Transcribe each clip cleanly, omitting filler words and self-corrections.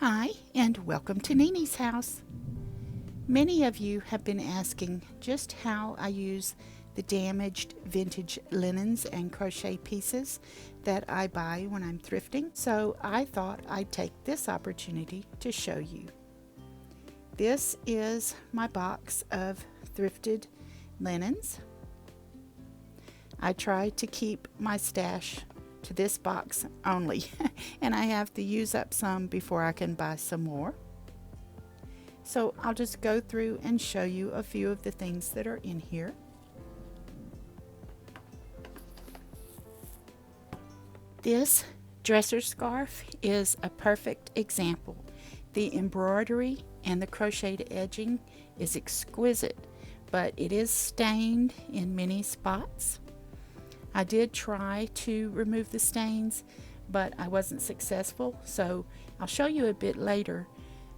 Hi, and welcome to Nini's house. Many of you have been asking just how I use the damaged vintage linens and crochet pieces that I buy when I'm thrifting, so I thought I'd take this opportunity to show you. This is my box of thrifted linens. I try to keep my stash to this box only and I have to use up some before I can buy some more. So I'll just go through and show you a few of the things that are in here. This dresser scarf is a perfect example. The embroidery and the crocheted edging is exquisite, but it is stained in many spots. I did try to remove the stains, but I wasn't successful, so I'll show you a bit later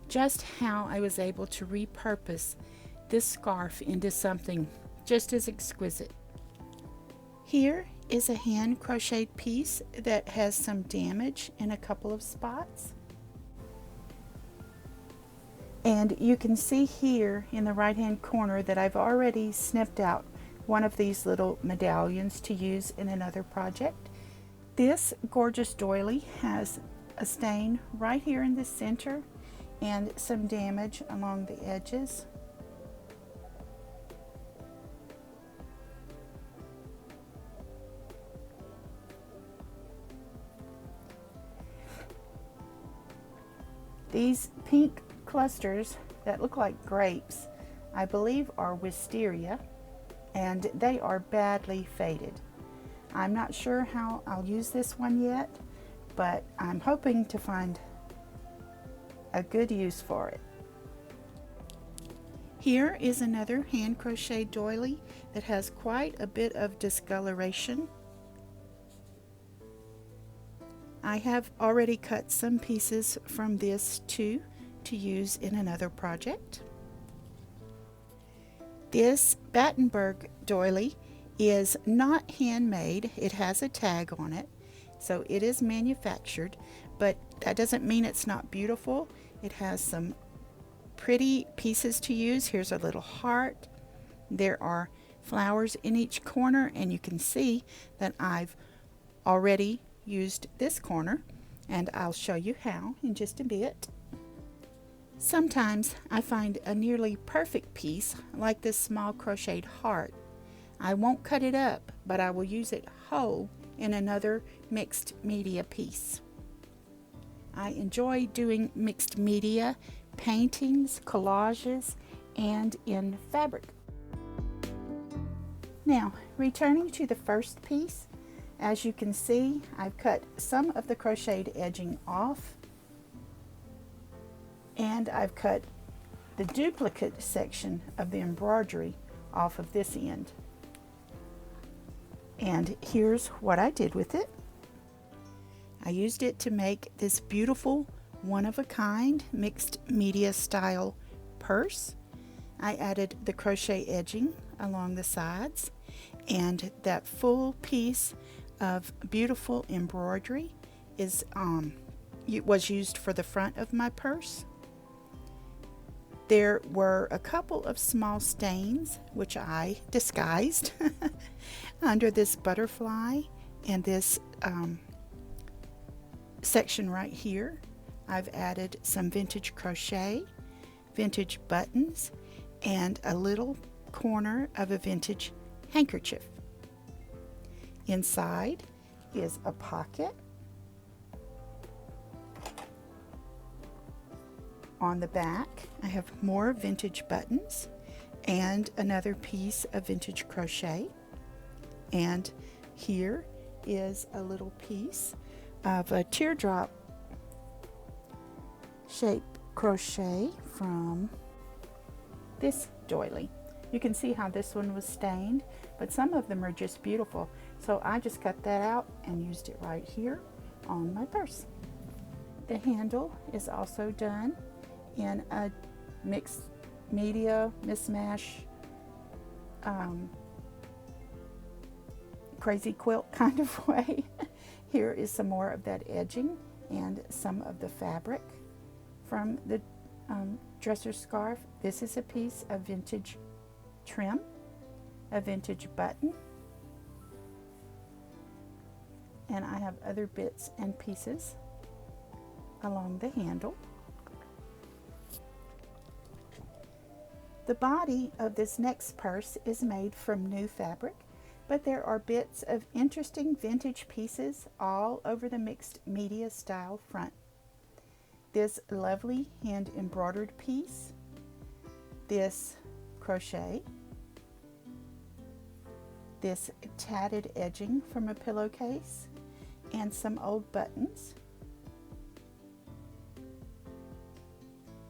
just how I was able to repurpose this scarf into something just as exquisite. Here is a hand crocheted piece that has some damage in a couple of spots. And you can see here in the right hand corner that I've already snipped out one of these little medallions to use in another project. This gorgeous doily has a stain right here in the center and some damage along the edges. These pink clusters that look like grapes, I believe are wisteria, and they are badly faded. I'm not sure how I'll use this one yet, but I'm hoping to find a good use for it. Here is another hand crocheted doily that has quite a bit of discoloration. I have already cut some pieces from this too to use in another project. This Battenberg doily is not handmade. It has a tag on it, so it is manufactured, but that doesn't mean it's not beautiful. It has some pretty pieces to use. Here's a little heart. There are flowers in each corner, and you can see that I've already used this corner, and I'll show you how in just a bit. Sometimes I find a nearly perfect piece like this small crocheted heart. I won't cut it up, but I will use it whole in another mixed media piece. I enjoy doing mixed media, paintings, collages, and in fabric. Now, returning to the first piece, as you can see, I've cut some of the crocheted edging off, and I've cut the duplicate section of the embroidery off of this end. And here's what I did with it. I used it to make this beautiful one-of-a-kind mixed media style purse. I added the crochet edging along the sides, and that full piece of beautiful embroidery was used for the front of my purse. There were a couple of small stains which I disguised under this butterfly and this section right here. I've added some vintage crochet, vintage buttons, and a little corner of a vintage handkerchief. Inside is a pocket. On the back, I have more vintage buttons and another piece of vintage crochet. And here is a little piece of a teardrop shape crochet from this doily. You can see how this one was stained, but some of them are just beautiful. So I just cut that out and used it right here on my purse. The handle is also done in a mixed media mismatch crazy quilt kind of way. Here is some more of that edging and some of the fabric from the dresser scarf. This is a piece of vintage trim, a vintage button, and I have other bits and pieces along the handle. The body of this next purse is made from new fabric, but there are bits of interesting vintage pieces all over the mixed media style front. This lovely hand embroidered piece, this crochet, this tatted edging from a pillowcase, and some old buttons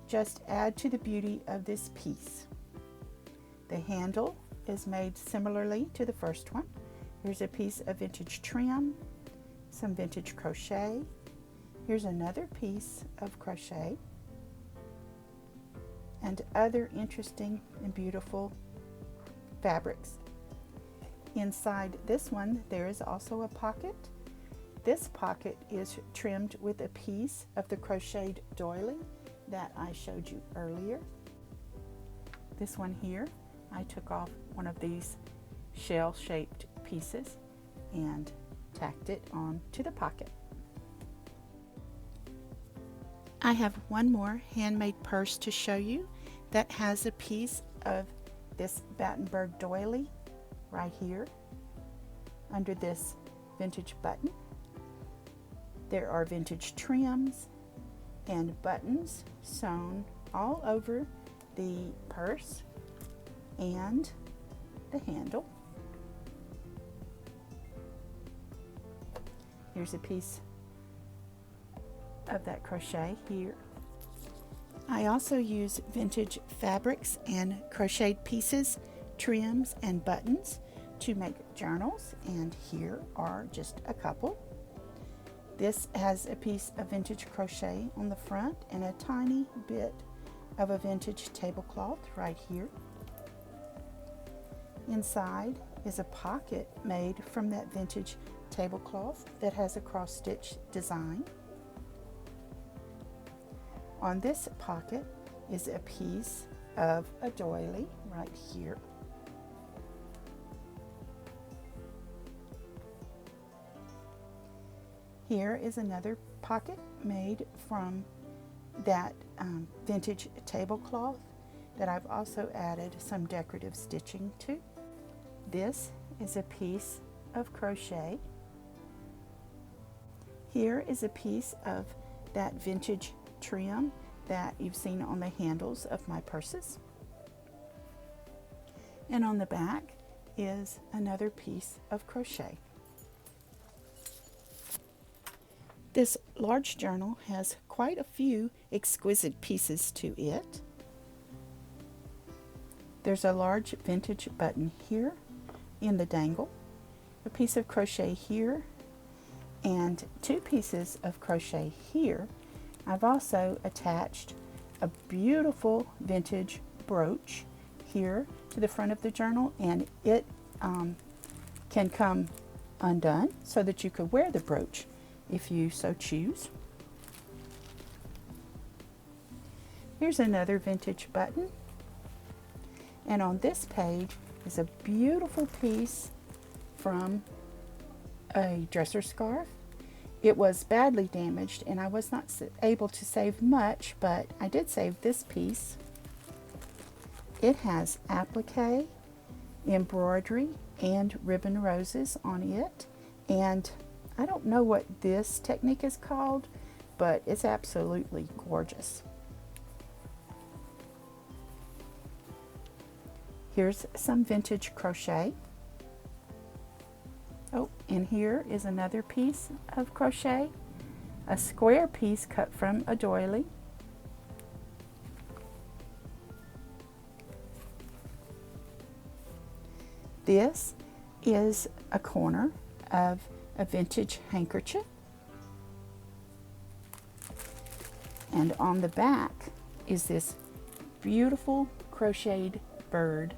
just add to the beauty of this piece. The handle is made similarly to the first one. Here's a piece of vintage trim, some vintage crochet. Here's another piece of crochet and other interesting and beautiful fabrics. Inside this one, there is also a pocket. This pocket is trimmed with a piece of the crocheted doily that I showed you earlier. This one here, I took off one of these shell-shaped pieces and tacked it on to the pocket. I have one more handmade purse to show you that has a piece of this Battenberg doily right here under this vintage button. There are vintage trims and buttons sewn all over the purse and the handle. Here's a piece of that crochet here. I also use vintage fabrics and crocheted pieces, trims, and buttons to make journals, and here are just a couple. This has a piece of vintage crochet on the front and a tiny bit of a vintage tablecloth right here. Inside is a pocket made from that vintage tablecloth that has a cross-stitch design. On this pocket is a piece of a doily right here. Here is another pocket made from that vintage tablecloth that I've also added some decorative stitching to. This is a piece of crochet. Here is a piece of that vintage trim that you've seen on the handles of my purses. And on the back is another piece of crochet. This large journal has quite a few exquisite pieces to it. There's a large vintage button here in the dangle, a piece of crochet here, and two pieces of crochet here. I've also attached a beautiful vintage brooch here to the front of the journal, and it can come undone so that you could wear the brooch if you so choose. Here's another vintage button, and on this page is a beautiful piece from a dresser scarf. It was badly damaged and I was not able to save much, but I did save this piece. It has applique, embroidery, and ribbon roses on it, and I don't know what this technique is called, but it's absolutely gorgeous. Here's some vintage crochet. Oh, and here is another piece of crochet, a square piece cut from a doily. This is a corner of a vintage handkerchief, and on the back is this beautiful crocheted bird.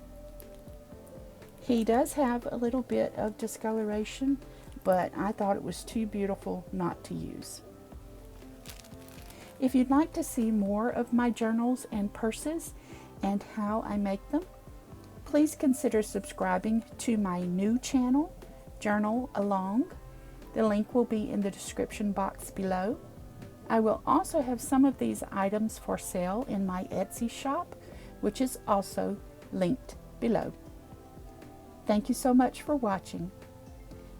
He does have a little bit of discoloration, but I thought it was too beautiful not to use. If you'd like to see more of my journals and purses and how I make them, please consider subscribing to my new channel, Journal Along. The link will be in the description box below. I will also have some of these items for sale in my Etsy shop, which is also linked below. Thank you so much for watching.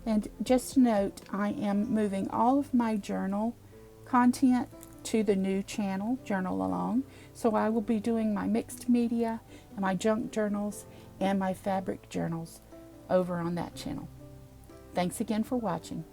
And just note, I am moving all of my journal content to the new channel, Journal Along. So I will be doing my mixed media, and my junk journals, and my fabric journals over on that channel. Thanks again for watching.